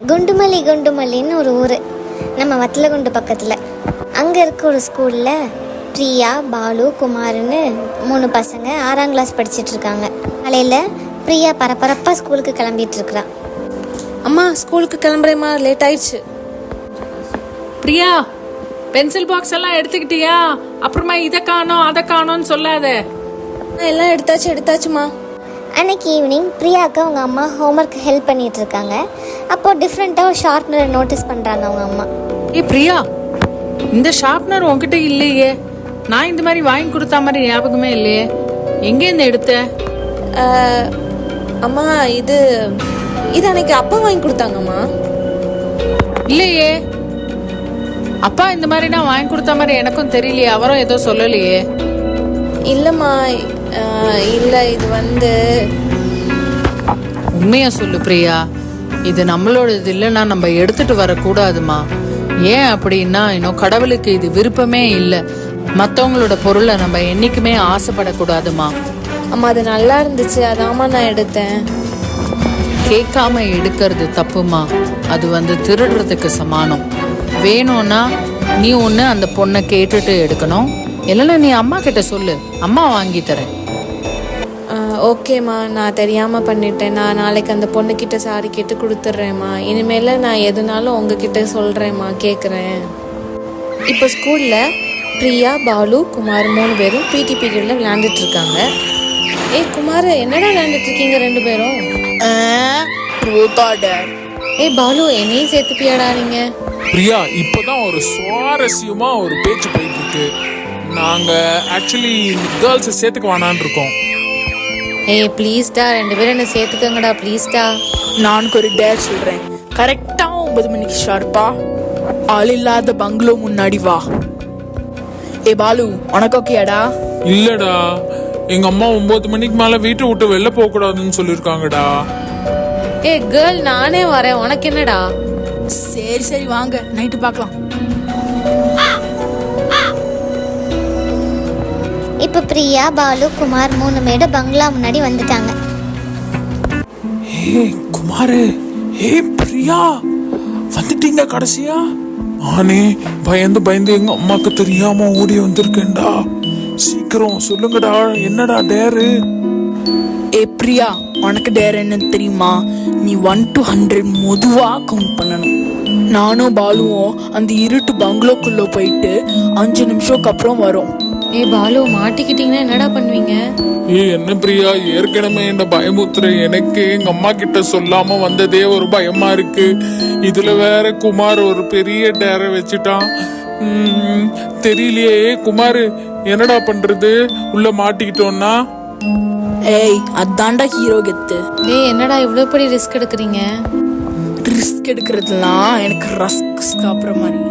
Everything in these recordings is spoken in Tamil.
குண்டுமல்லி குண்டுமல்லின்னு ஒரு ஊர் நம்ம வத்தலகுண்டு பக்கத்தில். அங்கே இருக்க ஒரு ஸ்கூலில் பிரியா, பாலு, குமார்னு 3 பசங்க 6ஆம் கிளாஸ் படிச்சிட்ருக்காங்க. காலையில் பிரியா பரபரப்பாக ஸ்கூலுக்கு கிளம்பிட்டு இருக்கிறா. அம்மா ஸ்கூலுக்கு கிளம்புறேம்மா, லேட் ஆயிடுச்சு. பிரியா, பென்சில் பாக்ஸ் எல்லாம் எடுத்துக்கிட்டியா? அப்புறமா இதை காணோம் அதை காணோன்னு சொல்லாத. எல்லாம் எடுத்தாச்சுமா. அன்னைக்கு ஈவினிங் பிரியாவுக்கு அவங்க அம்மா ஹோம்ஒர்க் ஹெல்ப் பண்ணிட்டு இருக்காங்க. அப்போது டிஃப்ரெண்ட்டாக ஒரு ஷார்ப்னரை நோட்டீஸ் பண்ணுறாங்க அவங்க அம்மா. பிரியா, இந்த ஷார்ப்னர் உன்கிட்ட இல்லையே. நான் இந்த மாதிரி வாங்கி கொடுத்தா மாதிரி ஞாபகமே இல்லையே. எங்கேருந்து எடுத்த? அம்மா இது அன்னைக்கு அப்பா வாங்கி கொடுத்தாங்கம்மா. இல்லையே, அப்பா இந்த மாதிரி நான் வாங்கி கொடுத்த மாதிரி எனக்கும் தெரியலையே. அவரும் ஏதோ சொல்லலையே. இல்லைம்மா, இல்லை இது உண்மையா சொல்லு பிரியா. இது நம்மளோட இது இல்லைன்னா நம்ம எடுத்துட்டு வரக்கூடாதுமா. ஏன் அப்படின்னா, இன்னும் கடவுளுக்கு இது விருப்பமே இல்லை. மற்றவங்களோட பொருளை நம்ம என்னைக்குமே ஆசைப்படக்கூடாதுமா. அம்மா அது நல்லா இருந்துச்சு, அதாம்மா நான் எடுத்தேன். கேட்காம எடுக்கிறது தப்புமா. அது திருடுறதுக்கு சமானம். வேணும்னா நீ ஒன்று அந்த பொண்ணை கேட்டுட்டு எடுக்கணும். இல்லைன்னா நீ அம்மா கிட்ட சொல்லு, அம்மா வாங்கி தரேன். ஓகேம்மா, நான் தெரியாமல் பண்ணிட்டேன். நான் நாளைக்கு அந்த பொண்ணுக்கிட்ட சாரி கேட்டு கொடுத்துட்றேம்மா. இனிமேல் நான் எதுனாலும் உங்ககிட்ட சொல்கிறேம்மா, கேட்குறேன். இப்போ ஸ்கூலில் பிரியா, பாலு, குமார் 3 பேரும் பிடி பீரியடில் விளையாண்டுட்ருக்காங்க. குமார், என்னடா விளையாண்டுட்ருக்கீங்க 2 பேரும்? பாலு, என்னையும் சேர்த்துப்பியாடா நீங்க? பிரியா, இப்போதான் ஒரு சுவாரஸ்யமா ஒரு பேச்சு போயிட்டு இருக்கு. நாங்க ஆக்சுவலி கேர்ள்ஸை சேர்த்துக்க வேணான்னு இருக்கோம். ப்ளீஸ்டா, 2 பேரும் என்ன சேர்த்துக்கங்கடா, ப்ளீஸ்டா. நான் ஒரு டேர் சொல்றேன். கரெக்டா 9 மணிக்கு ஷார்ப்பா ஆள் இல்லாத பங்களோ முன்னாடி வா. பாலு, உனக்கு ஓகேடா? இல்லடா, எங்க அம்மா 9 மணிக்கு மேல வீட்டை விட்டு வெளில போக கூடாதுன்னு சொல்லிருக்காங்கடா. கேர்ள், நானே வரேன், உனக்கு என்னடா? சரி வாங்க, நைட்டு பார்க்கலாம். இப்போ பிரியா, பாலு, குமார் 3 பேரும் பங்களா முன்னாடி வந்துட்டாங்க. குமாரு, பிரியா, வந்துட்டீங்க கடைசியா? நானே பயந்து எங்க அம்மாக்கு தெரியாம ஓடி வந்திருக்கேன்டா. சீக்கிரம் சொல்லுங்கடா, என்னடா டேரு? பிரியா, உனக்கு டேர் என்னன்னு தெரியுமா? நீ 1 to 100 மெதுவா கவுண்ட் பண்ணணும். நானும் பாலுவும் அந்த இருட்டு பங்களோக்குள்ள போயிட்டு 5 நிமிஷத்துக்கு அப்புறம் வரும். பாலு, மாட்டிக்கிட்டீங்கன்னா என்னடா பண்ணுவீங்க? என்ன பிரியா, ஏற்கனவே என்ன பயமுத்துற. எனக்கு எங்க அம்மா கிட்ட சொல்லாம வந்ததே ஒரு பயமா இருக்கு. இதுல வேற குமார் ஒரு பெரிய டேர வச்சுட்டான். தெரியலையே. குமார், என்னடா பண்றது? உள்ள மாட்டிக்கிட்டோம்னா? அதான்டா ஹீரோ கெத்து. என்னடா இவ்வளவு பெரிய ரிஸ்க் எடுக்கிறீங்க? ரிஸ்க் எடுக்கிறதுலாம் எனக்கு ரஸ்க் சாப்பிட்ற மாதிரி.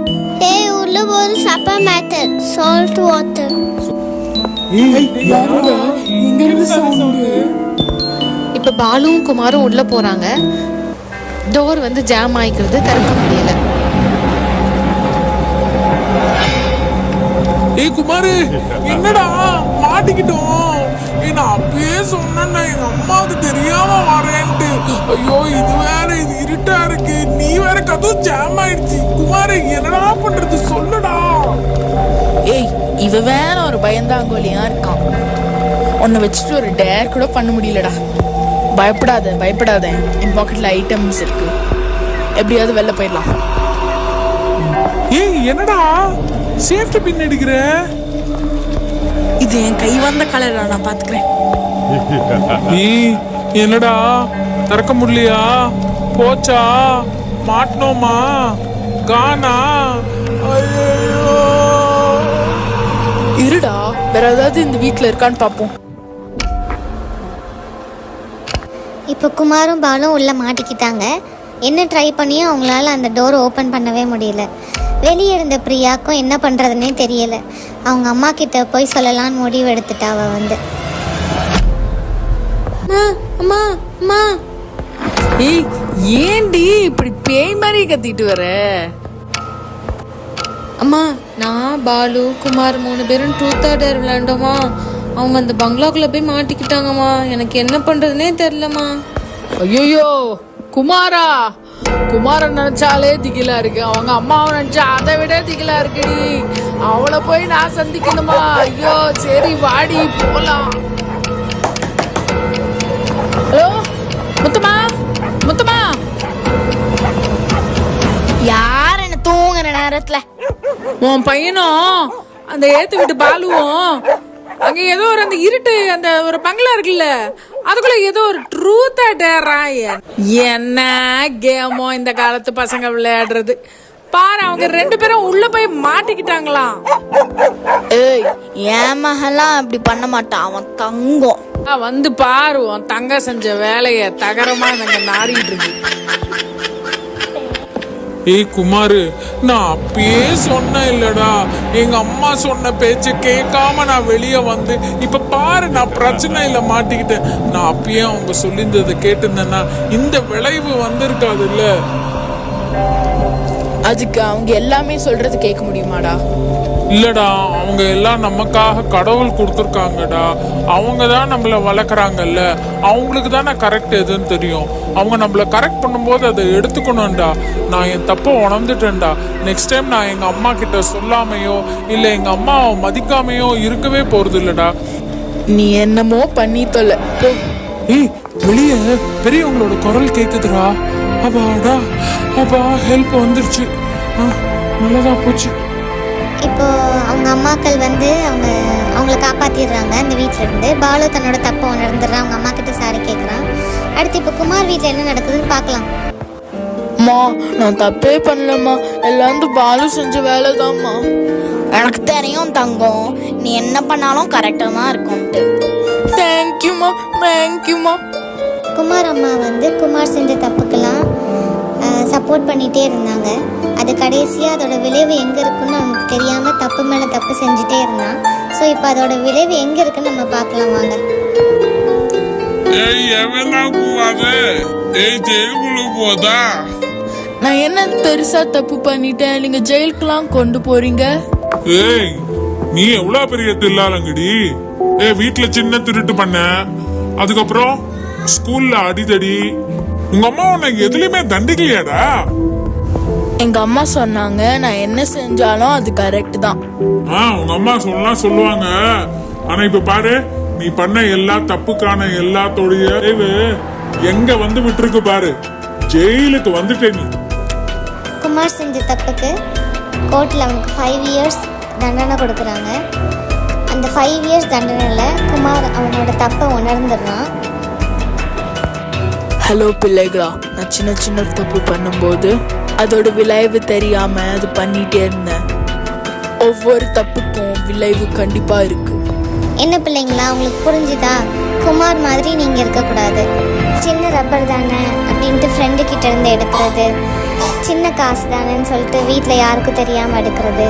உள்ள ஒரு சப்பர் மேட்டர், சால்ட் வாட்டர். இப்ப பாலுவும் குமாரும் உள்ள போறாங்க. டோர் ஜாம் ஆயிக்கிறது, திறக்க முடியல. குமாரு, என்னடா மாட்டிக்கிட்டோம்? நான் அப்பயே சொன்னேன் எங்க அம்மாவுக்கு தெரியாம வரேன்ட்டு. ஐயோ, இது வேற, இது இருட்டா இருக்கு. நீ வேற கதவு ஜாம் ஆயிடுச்சு. குமாரு, என்னடா பண்றது சொல்லுடா. இவ வேற ஒரு பயந்தாங்கோலியா இருக்கான். உன்னை வச்சுட்டு ஒரு டேர் கூட பண்ண முடியலடா. பயப்படாத, என் பாக்கெட்ல ஐட்டம்ஸ் இருக்கு. எப்படியாவது வெளில போயிடலாம். என்னடா சேஃப்டி பின் எடுக்கிற? இது என் கை வந்த கலரா, நான் பாத்துக்கிறேன். என்னடா திறக்க முடியலையா? போச்சா? மாட்டணுமா? காணா? இருடா, வேற ஏதாவது இந்த வீட்டுல இருக்கான்னு பாப்போம். இப்போ குமாரும் பாலும் உள்ள மாட்டிக்கிட்டாங்க. என்ன ட்ரை பண்ணியும் அவங்களால அந்த டோர் ஓப்பன் பண்ணவே முடியல. வெளியே இருந்த பிரியாக்கும் என்ன பண்ணுறதுன்னே தெரியல. அவங்க அம்மா கிட்ட போய் சொல்லலான்னு முடிவு எடுத்துட்டா. அவ அம்மா, ஏண்டி இப்படி பேய் மாதிரி கத்திட்டு வர? அம்மா, நான் பாலு குமார் 3 பேரும் ட்ரூத் ஆர் டேர் விளையாண்டோமா. அவங்க அந்த பங்களாக்குள்ள போய் மாட்டிக்கிட்டாங்கம்மா. எனக்கு என்ன பண்றதுன்னே தெரியலம்மா. ஐயோ குமாரா, குமாரன் நினைச்சாலே திகிலா இருக்கு, அவங்க அம்மாவை நினைச்சா அதை விட திகிலா இருக்குடி. அவளை போய் நான் சந்திக்கணுமா? ஐயோ சரி வாடி போலாம். ஹலோ முத்தம்மா, முத்தம்மா. யார் என்ன தூங்குற நேரத்துல? உன் பையனும் அந்த ஏத்து விட்டு பாலுவும் அங்க ஏதோ ஒரு அந்த இருட்டு அந்த ஒரு பங்களா இருக்குல்ல, அதுக்குள்ள ஏதோ ஒரு ட்ரூத்தா டேறான். என்ன கேமோ இந்த காலத்து பசங்க விளையாடுறது பாரு. அவங்க 2 பேரும் உள்ள போய் மாட்டிக்கிட்டாங்களாம். ஏய், என் மகெல்லாம் அப்படி பண்ண மாட்டான், அவன் தங்கம். வந்து பாரு உன் தங்க செஞ்ச வேலைய தகரமா நாங்க நாறிட்டு இருக்கு. ஏய் குமாரு, நான் அப்பயே சொன்னேன் இல்லடா, எங்க அம்மா சொன்ன பேச்ச கேட்காம நான் வெளியே வந்து இப்ப பாரு நான் பிரச்சனையில மாட்டிக்கிட்டேன். நான் அப்பயே அவங்க சொல்லியிருந்ததை கேட்டிருந்தேன்னா இந்த விளைவு வந்திருக்காது இல்ல. அதுக்கு அவங்க எல்லாமே சொல்றது கேட்க முடியுமாடா? இல்லடா, அவங்க எல்லாம் நமக்காக கடவுள் கொடுத்துருக்காங்கடா. அவங்க தான் நம்மள வளர்க்குறாங்கல்ல, அவங்களுக்கு தானே கரெக்ட் எதுன்னு தெரியும். அவங்க நம்மள கரெக்ட் பண்ணும்போது அதை எடுத்துக்கணும்டா. நான் என் தப்பை உணர்ந்துட்டேன்டா. நெக்ஸ்ட் டைம் நான் எங்க அம்மா கிட்ட சொல்லாமையோ இல்லை எங்க அம்மாவை மதிக்காமையோ இருக்கவே போறது இல்லடா. நீ என்னமோ பண்ணி தொலை போ. ஏய், வெளியே பெரியவங்களோட குரல் கேக்குதுடா. அப்பாடா, அப்பா ஹெல்ப் வந்துருச்சு. நல்லதா போச்சு. இப்போ அவங்க அம்மாக்கள் வந்து அவங்கள காப்பாற்றிடுறாங்க அந்த வீட்டில் இருந்து. பாலு தன்னோட தப்பை உணர்ந்துடுறான், அவங்க அம்மா கிட்ட சாரி கேட்குறான். அடுத்து இப்போ குமார் வீட்டில் என்ன நடக்குதுன்னு பார்க்கலாம். அம்மா, நான் தப்பே பண்ணலம்மா, எல்லாம் பாலு செஞ்ச வேலைதாம்மா. எனக்கு தெரியும் தங்கம், நீ என்ன பண்ணாலும் கரெக்டாக தான் இருக்கும்ட்டு. தேங்க்யூம்மா, தேங்க்யூம்மா. குமார் அம்மா வந்து குமார் செஞ்ச தப்புக்கெல்லாம் சப்போர்ட் பண்ணிகிட்டே இருந்தாங்க. அது கடைசியாக அதோட விளைவு எங்கே இருக்குன்னு அவனுக்கு தெரியாமல் தப்பு மேலே தப்பு செஞ்சுட்டே இருந்தான். ஸோ இப்போ அதோட விளைவு எங்கே இருக்குன்னு நம்ம பார்க்கலாம் வாங்க. நான் என்ன பெருசா தப்பு பண்ணிட்டேன் நீங்க ஜெயிலுக்குலாம் கொண்டு போறீங்க? ஏய், நீ எவ்வளவு பெரிய தில்லாலங்கடி. வீட்டுல சின்ன திருட்டு பண்ண, அதுக்கப்புறம் ஸ்கூல்ல அடிதடி. உங்க அம்மா உன்னை எதுலயுமே தண்டிக்கலையாடா? எங்க அம்மா சொன்னாங்க நான் என்ன செஞ்சாலும் அது கரெக்ட் தான். உங்க அம்மா சொல்லுவாங்க. ஆனா இப்ப பாரு, நீ பண்ண எல்லா தப்புக்கான எல்லாத்தோடைய எங்க வந்து விட்டுருக்கு பாரு. ஜெயிலுக்கு வந்துட்டே நீ. குமார் செஞ்ச தப்புக்கு கோர்ட்டில் அவனுக்கு 5 இயர்ஸ் தண்டனை கொடுக்குறாங்க. அந்த 5 இயர்ஸ் தண்டனையில் குமார் அவனோட தப்பை உணர்ந்துடுறான். ஹலோ பிள்ளைகளா, நான் சின்ன சின்ன தப்பு பண்ணும்போது அதோட விளைவு தெரியாம அது பண்ணிட்டே இருந்தேன். ஒவ்வொரு தப்புக்கும் விளைவு கண்டிப்பா இருக்கு. என்ன பிள்ளைங்களா, உங்களுக்கு புரிஞ்சுதா? குமார் மாதிரி நீங்கள் இருக்கக்கூடாது. சின்ன ரப்பர் தானே அப்படின்ட்டு ஃப்ரெண்டு கிட்ட இருந்து எடுக்கிறது, சின்ன காசு தானேன்னு சொல்லிட்டு வீட்டில் யாருக்கும் தெரியாமல் எடுக்கிறது,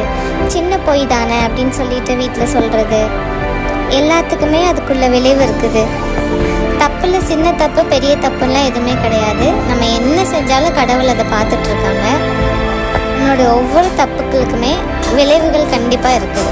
சின்ன பொய் தானே அப்படின்னு சொல்லிட்டு வீட்டில் சொல்கிறது, எல்லாத்துக்குமே அதுக்குள்ள விளைவு இருக்குது. தப்புல சின்ன தப்பு பெரிய தப்புலாம் எதுவுமே கிடையாது. நம்ம என்ன செஞ்சாலும் கடவுள் அதை பார்த்துட்ருக்காங்க. நம்மளோட ஒவ்வொரு தப்புக்களுக்குமே விளைவுகள் கண்டிப்பாக இருக்குது.